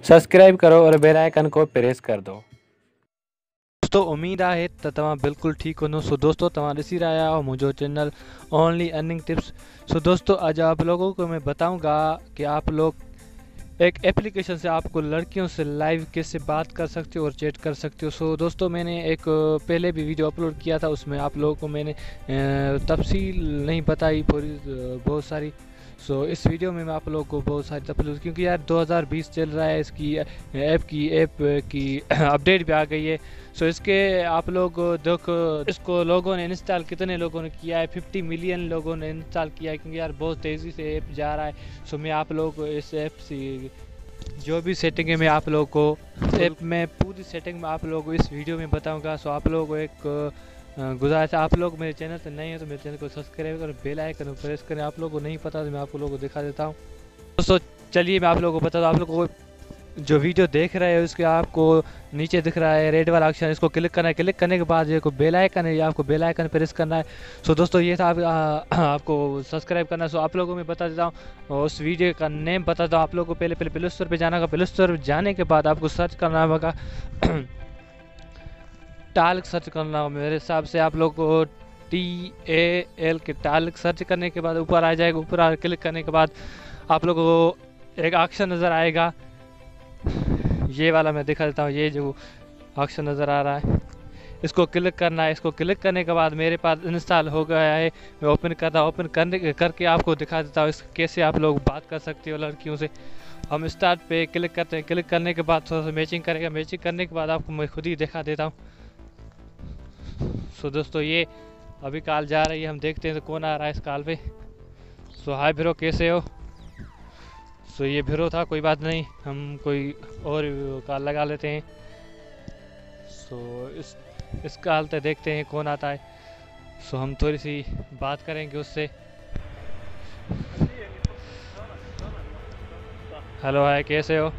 Subscribe करो और bell icon को प्रेस कर दो। दोस्तों उम्मीद है तो तमाम बिल्कुल ठीक हो। सो दोस्तों तमाम ॾिसी रहा हो मुझो चैनल ओनली अर्निंग टिप्स। सो दोस्तों आज आप लोगों को मैं बताऊंगा कि आप लोग एक एप्लीकेशन से आपको लड़कियों से लाइव कैसे बात कर सकते हो और चैट कर सकते हो। सो दोस्तों मैंने एक पहले भी वीडियो अपलोड किया था, उसमें आप लोगों को मैंने तफसील नहीं बताई पूरी बहुत सारी। सो इस वीडियो में मैं आप लोगों को बहुत सारी तफसील, क्योंकि यार 2020 चल रहा है, इसकी ऐप की अपडेट भी आ गई है। सो इसके आप लोग देखो इसको लोगों ने इंस्टॉल कितने लोगों ने किया है, 50 मिलियन लोगों ने इंस्टॉल किया है, क्योंकि यार बहुत तेज़ी से ऐप जा रहा है। सो मैं आप लोगों को इस ऐप से जो भी सेटिंग है मैं आप लोगों को ऐप में पूरी सेटिंग में आप लोगों को इस वीडियो में बताऊंगा। सो आप लोगों को एक गुजारिश है, आप लोग मेरे चैनल से नहीं है तो मेरे चैनल को सब्सक्राइब करें, बेल आइकन प्रेस करें। आप लोगों को नहीं पता तो मैं आप लोगों को दिखा देता हूँ। दोस्तों चलिए मैं आप लोगों को बता दूँ, आप लोगों को जो वीडियो देख रहे हो उसके आपको नीचे दिख रहा है रेड वाला ऑप्शन, इसको क्लिक करना है। क्लिक करने के बाद ये को बेल आइकन है, ये आपको बेल आइकन प्रेस करना है। सो दोस्तों ये था आपको सब्सक्राइब करना है। सो आप लोगों को मैं बता देता हूँ उस वीडियो का नेम बताता हूँ। आप लोगों को पहले प्ले स्टोर पर जाना होगा। प्ले स्टोर पर जाने के बाद आपको सर्च करना होगा टाल्क सर्च करना होगा। मेरे हिसाब से आप लोग को TAL के टाल्क सर्च करने के बाद ऊपर आ जाएगा। ऊपर क्लिक करने के बाद आप लोगों को एक ऑप्शन नज़र आएगा, ये वाला मैं दिखा देता हूँ। ये जो ऑप्शन नज़र आ रहा है इसको क्लिक करना है। इसको क्लिक करने के बाद मेरे पास इंस्टॉल हो गया है, मैं ओपन करता हूँ। ओपन करके आपको दिखा देता हूँ कैसे आप लोग बात कर सकते हो लड़कियों से। हम स्टार्ट पे क्लिक करते हैं। क्लिक करने के बाद थोड़ा सा मैचिंग करेगा। मैचिंग करने के बाद आपको मैं खुद ही दिखा देता हूँ। सो दोस्तों ये अभी कॉल जा रही है, हम देखते हैं तो कौन आ रहा है इस कॉल पे। सो हाय ब्रो, कैसे हो? सो ये ब्रो था, कोई बात नहीं, हम कोई और कॉल लगा लेते हैं। सो इस कॉल पे देखते हैं कौन आता है। सो हम थोड़ी सी बात करेंगे उससे। हेलो हाय, कैसे हो?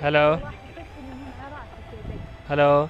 हेलो हेलो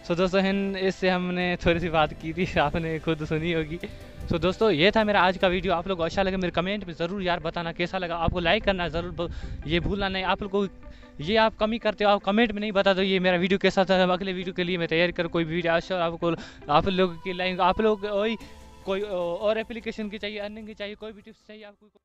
सो दोस्तों इससे हमने थोड़ी सी बात की थी, आपने खुद सुनी होगी। सो दोस्तों ये था मेरा आज का वीडियो। आप लोग को अच्छा लगा मेरे कमेंट में ज़रूर यार बताना कैसा लगा। आपको लाइक करना ज़रूर, ये भूलना नहीं। आप लोग को ये आप कमी करते हो, आप कमेंट में नहीं बता दो ये मेरा वीडियो कैसा था। अगले वीडियो के लिए मैं तैयारी कर कोई वीडियो अच्छा आपको आप लोग की लाइन आप लोग कोई और एप्लीकेशन की चाहिए, अर्निंग की चाहिए, कोई भी टिप्स चाहिए आपको।